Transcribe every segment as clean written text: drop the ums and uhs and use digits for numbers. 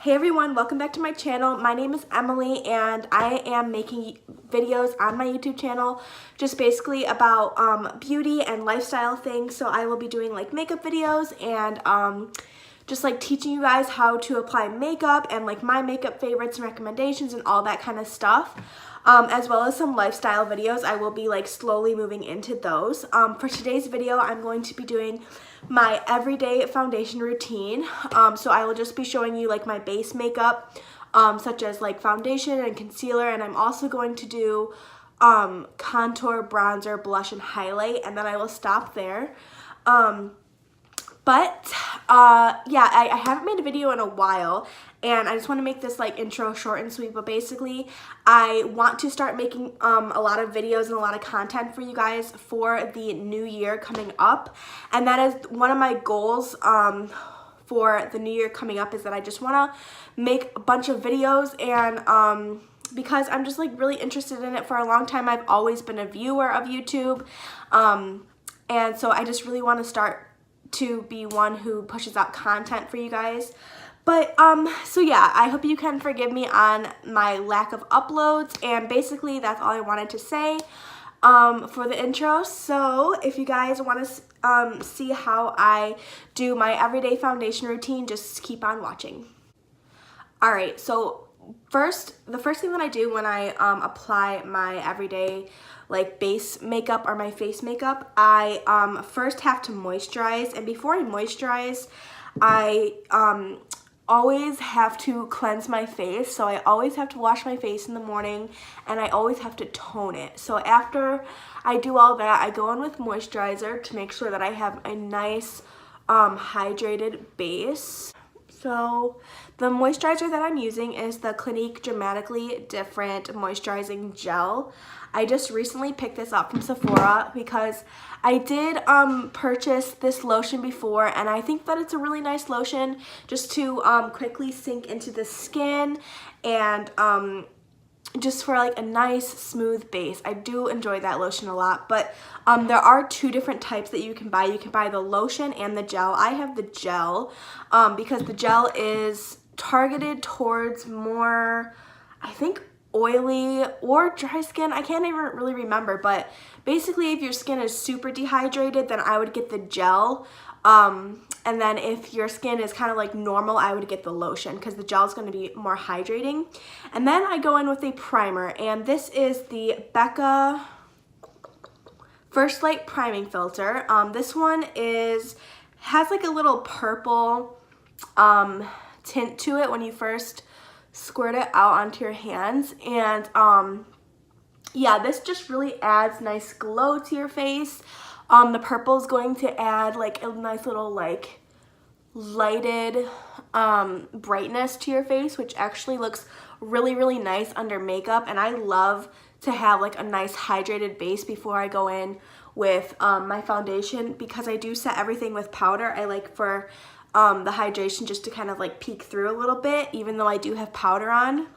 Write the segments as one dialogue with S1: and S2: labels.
S1: Hey everyone, welcome back to my channel. My name is Emily and I am making videos on my YouTube channel just basically about beauty and lifestyle things. So I will be doing like makeup videos and just like teaching you guys how to apply makeup and like my makeup favorites and recommendations and all that kind of stuff. As well as some lifestyle videos. I will be like slowly moving into those. For today's video, I'm going to be doing my everyday foundation routine. So I will just be showing you like my base makeup, such as like foundation and concealer, and I'm also going to do contour, bronzer, blush, and highlight, and then I will stop there. Yeah, I haven't made a video in a while, and I just want to make this like intro short and sweet. But basically, I want to start making a lot of videos and a lot of content for you guys for the new year coming up, and that is one of my goals for the new year coming up, is that I just want to make a bunch of videos, and because I'm just like really interested in it. For a long time I've always been a viewer of YouTube, and so I just really want to start to be one who pushes out content for you guys. But so yeah, I hope you can forgive me on my lack of uploads, and basically that's all I wanted to say for the intro. So if you guys want to see how I do my everyday foundation routine, just keep on watching. Alright, so the first thing that I do when I apply my everyday like base makeup or my face makeup, I first have to moisturize, and before I moisturize, I always have to cleanse my face. So I always have to wash my face in the morning, and I always have to tone it. So after I do all that, I go in with moisturizer to make sure that I have a nice hydrated base. So the moisturizer that I'm using is the Clinique Dramatically Different Moisturizing Gel. I just recently picked this up from Sephora because I did purchase this lotion before, and I think that it's a really nice lotion just to quickly sink into the skin and just for like a nice smooth base. I do enjoy that lotion a lot, but there are two different types that you can buy. You can buy the lotion and the gel. I have the gel because the gel is targeted towards more, I think, oily or dry skin. I can't even really remember, but basically if your skin is super dehydrated, then I would get the gel. And then if your skin is kind of like normal, I would get the lotion because the gel is going to be more hydrating. And then I go in with a primer, and this is the Becca First Light Priming Filter. This one has like a little purple tint to it when you first squirt it out onto your hands, and yeah, this just really adds nice glow to your face. The purple is going to add like a nice little like lighted brightness to your face, which actually looks really nice under makeup. And I love to have like a nice hydrated base before I go in with my foundation, because I do set everything with powder. I like for the hydration just to kind of like peek through a little bit, even though I do have powder on.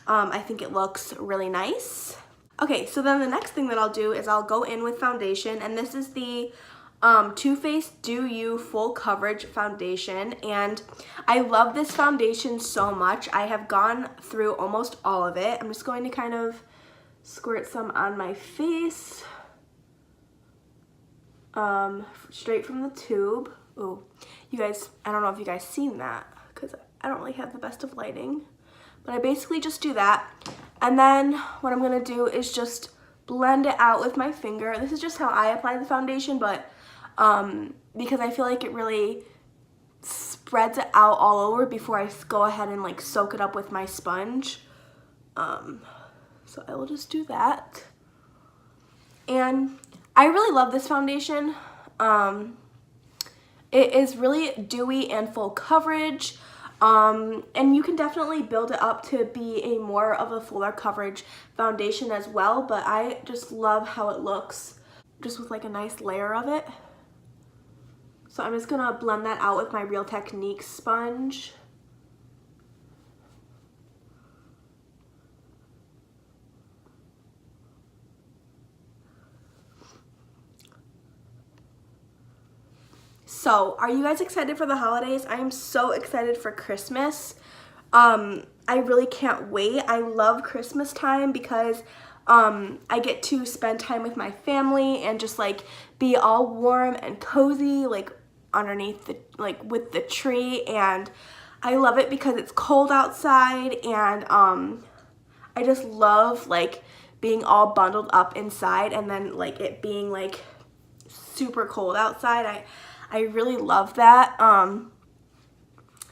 S1: I think it looks really nice. Okay, so then the next thing that I'll do is I'll go in with foundation, and this is the Too Faced Do You Full Coverage Foundation, and I love this foundation so much. I have gone through almost all of it. I'm just going to kind of squirt some on my face, straight from the tube. Oh, you guys, I don't know if you guys seen that because I don't really have the best of lighting, but I basically just do that. And then what I'm gonna do is just blend it out with my finger. This is just how I apply the foundation, but because I feel like it really spreads it out all over before I go ahead and like soak it up with my sponge. So I will just do that. And I really love this foundation. It is really dewy and full coverage. And you can definitely build it up to be a more of a fuller coverage foundation as well, but I just love how it looks just with like a nice layer of it. So I'm just gonna blend that out with my Real Techniques sponge. So, are you guys excited for the holidays? I am so excited for Christmas. I really can't wait. I love Christmas time because I get to spend time with my family and just like be all warm and cozy, like underneath the, like with the tree. And I love it because it's cold outside, and I just love like being all bundled up inside and then like it being like super cold outside. I really love that.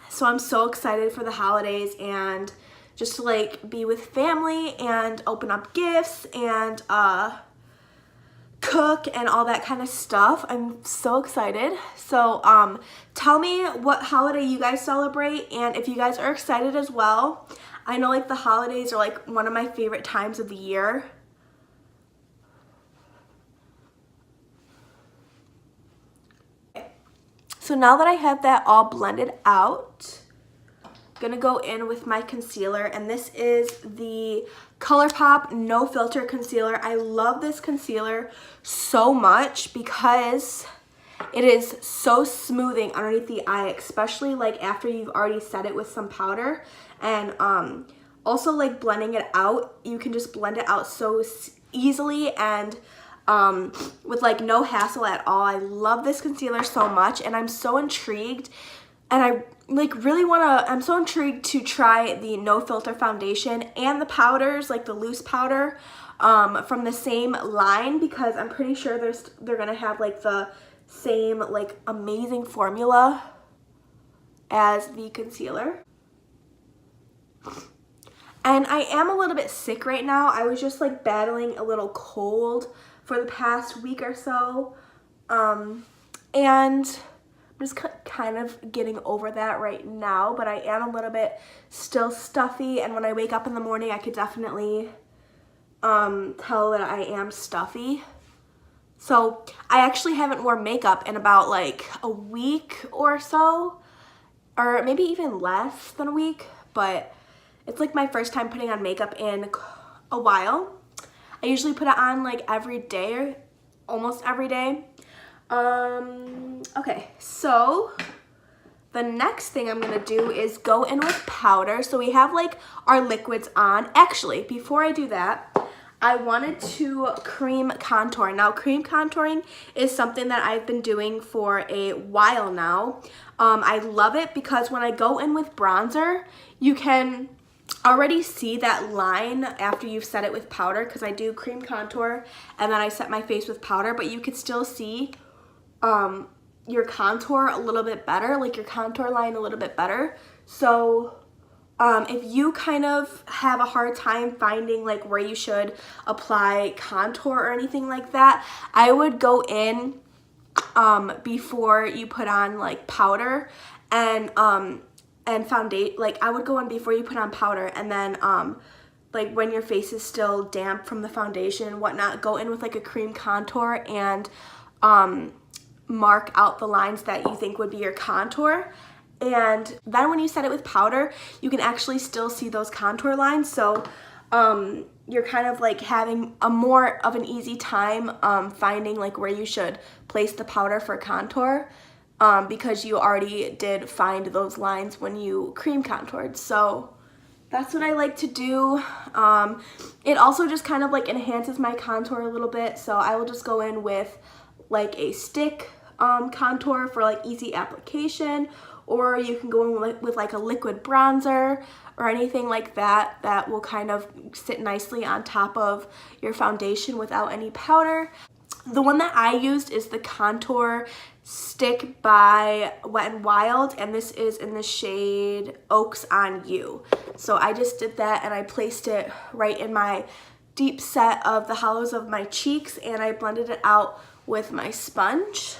S1: So I'm so excited for the holidays and just to like be with family and open up gifts and cook and all that kind of stuff. I'm so excited. So tell me what holiday you guys celebrate, and if you guys are excited as well. I know like the holidays are like one of my favorite times of the year. So now that I have that all blended out, I'm gonna go in with my concealer, and this is the ColourPop No Filter Concealer. I love this concealer so much because it is so smoothing underneath the eye, especially like after you've already set it with some powder. And also like blending it out, you can just blend it out so easily and with like no hassle at all. I love this concealer so much, and I'm so intrigued, and I like really I'm so intrigued to try the No Filter foundation and the powders, like the loose powder from the same line, because I'm pretty sure they're gonna have like the same like amazing formula as the concealer. And I am a little bit sick right now. I was just like battling a little cold for the past week or so, and I'm just kind of getting over that right now, but I am a little bit still stuffy, and when I wake up in the morning I could definitely tell that I am stuffy. So I actually haven't worn makeup in about like a week or so, or maybe even less than a week, but it's like my first time putting on makeup in a while. I usually put it on like every day, or almost every day. Okay, so the next thing I'm gonna do is go in with powder. So we have like our liquids on. Actually, before I do that, I wanted to cream contour. Now, cream contouring is something that I've been doing for a while now. I love it because when I go in with bronzer, you can already see that line after you've set it with powder, because I do cream contour and then I set my face with powder, but you could still see your contour a little bit better, like your contour line a little bit better. So if you kind of have a hard time finding like where you should apply contour or anything like that, I would go in before you put on like powder and foundation. Like I would go in before you put on powder, and then like when your face is still damp from the foundation and whatnot, go in with like a cream contour and mark out the lines that you think would be your contour. And then when you set it with powder, you can actually still see those contour lines. So you're kind of like having a more of an easy time finding like where you should place the powder for contour, because you already did find those lines when you cream contoured. So that's what I like to do. It also just kind of like enhances my contour a little bit. So I will just go in with like a stick contour for like easy application, or you can go in with like a liquid bronzer or anything like that that will kind of sit nicely on top of your foundation without any powder. The one that I used is the Contour Stick by Wet n Wild, and this is in the shade Oaks on You. So I just did that, and I placed it right in my deep set of the hollows of my cheeks, and I blended it out with my sponge.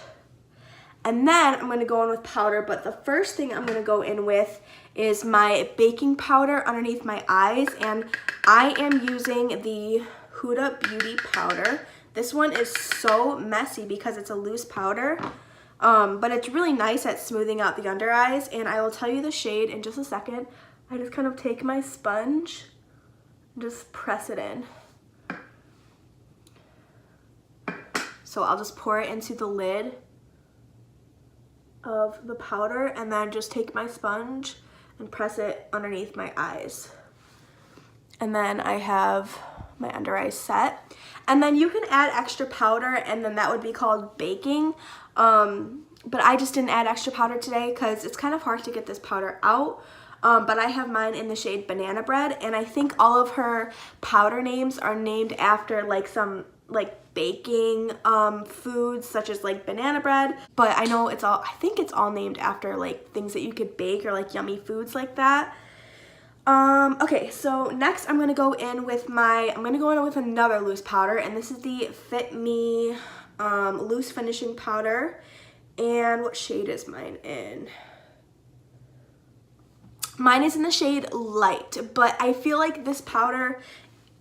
S1: And then I'm going to go in with powder, but the first thing I'm going to go in with is my baking powder underneath my eyes, and I am using the Huda Beauty powder. This one is so messy because it's a loose powder, but it's really nice at smoothing out the under eyes, and I will tell you the shade in just a second. I just kind of take my sponge and just press it in. So I'll just pour it into the lid of the powder and then just take my sponge and press it underneath my eyes. And then I have my under eyes set. And then you can add extra powder, and then that would be called baking. But I just didn't add extra powder today because it's kind of hard to get this powder out. But I have mine in the shade Banana Bread, and I think all of her powder names are named after like some like baking foods, such as like banana bread. But I know I think it's all named after like things that you could bake or like yummy foods like that. Okay, so next I'm gonna go in with another loose powder, and this is the Fit Me loose finishing powder. And what shade is mine in? Mine is in the shade Light, but I feel like this powder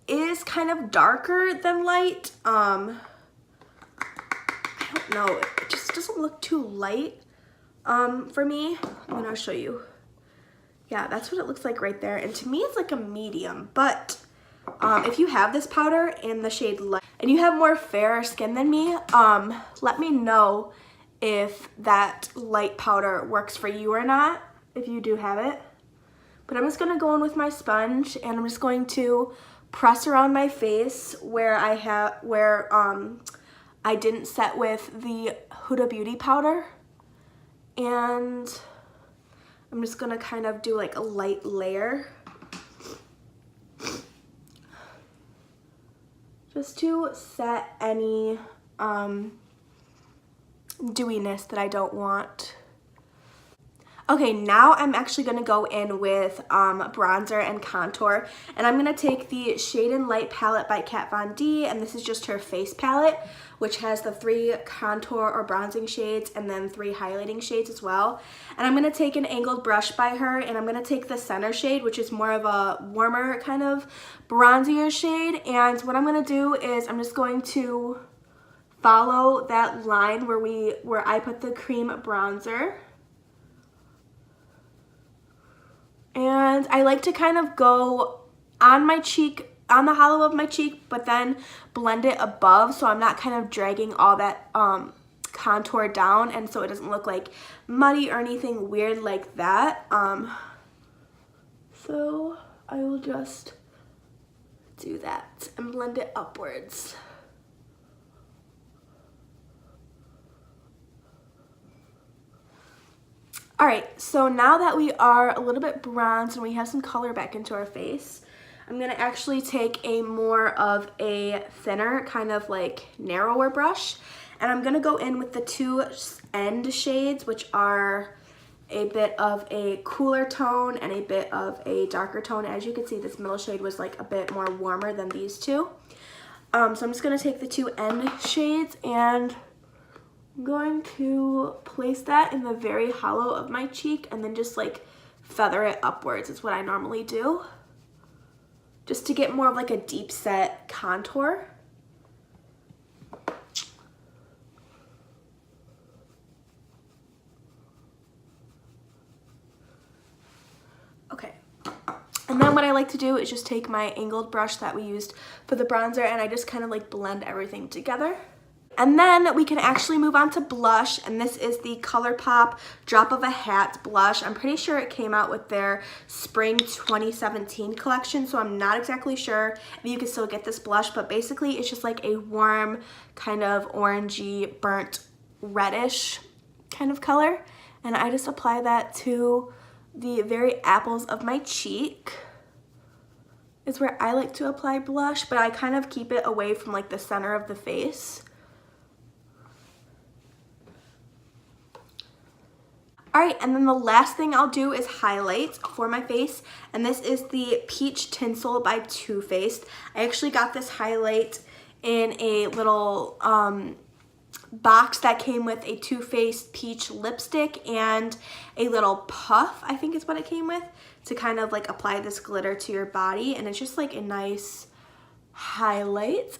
S1: is kind of darker than Light. I don't know, it just doesn't look too light for me. I'm gonna show you. Yeah, that's what it looks like right there. And to me, it's like a medium. But if you have this powder in the shade Light and you have more fairer skin than me, let me know if that light powder works for you or not, if you do have it. But I'm just gonna go in with my sponge, and I'm just going to press around my face where I didn't set with the Huda Beauty powder. And I'm just gonna kind of do like a light layer, just to set any dewiness that I don't want. Okay, now I'm actually gonna go in with bronzer and contour, and I'm gonna take the Shade and Light palette by Kat Von D, and this is just her face palette, which has the 3 contour or bronzing shades and then 3 highlighting shades as well. And I'm gonna take an angled brush by her, and I'm gonna take the center shade, which is more of a warmer kind of bronzier shade. And what I'm gonna do is I'm just going to follow that line where I put the cream bronzer. And I like to kind of go on my cheek, on the hollow of my cheek, but then blend it above, so I'm not kind of dragging all that contour down, and so it doesn't look like muddy or anything weird like that. So I will just do that and blend it upwards. Alright, so now that we are a little bit bronzed and we have some color back into our face, I'm going to actually take a more of a thinner, kind of like narrower brush, and I'm going to go in with the 2 end shades, which are a bit of a cooler tone and a bit of a darker tone. As you can see, this middle shade was like a bit more warmer than these two. So I'm just going to take the 2 end shades, and I'm going to place that in the very hollow of my cheek and then just like feather it upwards is what I normally do, just to get more of like a deep set contour. Okay. And then what I like to do is just take my angled brush that we used for the bronzer, and I just kind of like blend everything together. And then we can actually move on to blush, and this is the ColourPop Drop of a Hat blush. I'm pretty sure it came out with their Spring 2017 collection, so I'm not exactly sure if you can still get this blush, but basically it's just like a warm, kind of orangey, burnt reddish kind of color. And I just apply that to the very apples of my cheek. Is where I like to apply blush, but I kind of keep it away from like the center of the face. Alright, and then the last thing I'll do is highlight for my face, and this is the Peach Tinsel by Too Faced. I actually got this highlight in a little box that came with a Too Faced peach lipstick and a little puff, I think is what it came with, to kind of like apply this glitter to your body, and it's just like a nice highlight.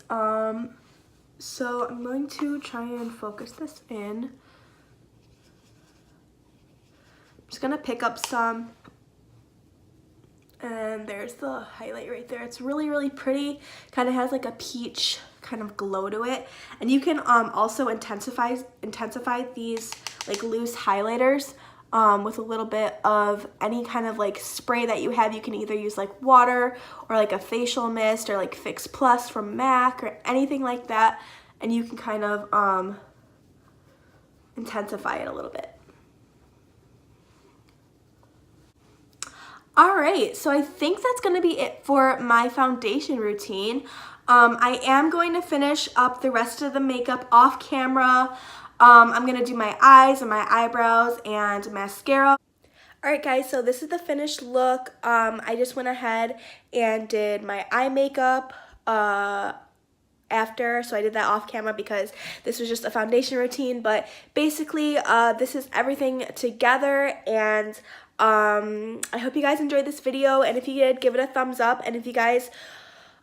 S1: So I'm going to try and focus this in. Just gonna pick up some, and there's the highlight right there. It's really, really pretty. Kind of has like a peach kind of glow to it. And you can also intensify these like loose highlighters with a little bit of any kind of like spray that you have. You can either use like water or like a facial mist or like Fix Plus from MAC or anything like that, and you can kind of intensify it a little bit. Alright, so I think that's going to be it for my foundation routine. I am going to finish up the rest of the makeup off camera. I'm going to do my eyes and my eyebrows and mascara. Alright guys, so this is the finished look. I just went ahead and did my eye makeup after, so I did that off camera because this was just a foundation routine, but basically this is everything together, and I hope you guys enjoyed this video, and if you did, give it a thumbs up, and if you guys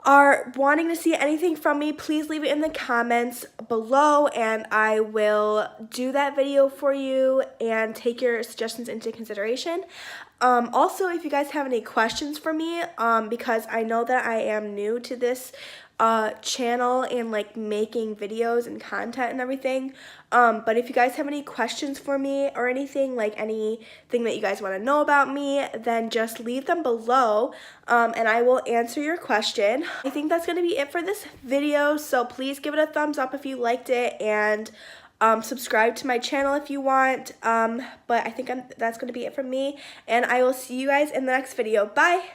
S1: are wanting to see anything from me, please leave it in the comments below and I will do that video for you and take your suggestions into consideration. Also, if you guys have any questions for me, because I know that I am new to this channel and like making videos and content and everything, but if you guys have any questions for me or anything, like anything that you guys want to know about me, then just leave them below, and I will answer your question. I think that's going to be it for this video, so please give it a thumbs up if you liked it, and subscribe to my channel if you want, but I think that's going to be it from me, and I will see you guys in the next video. Bye!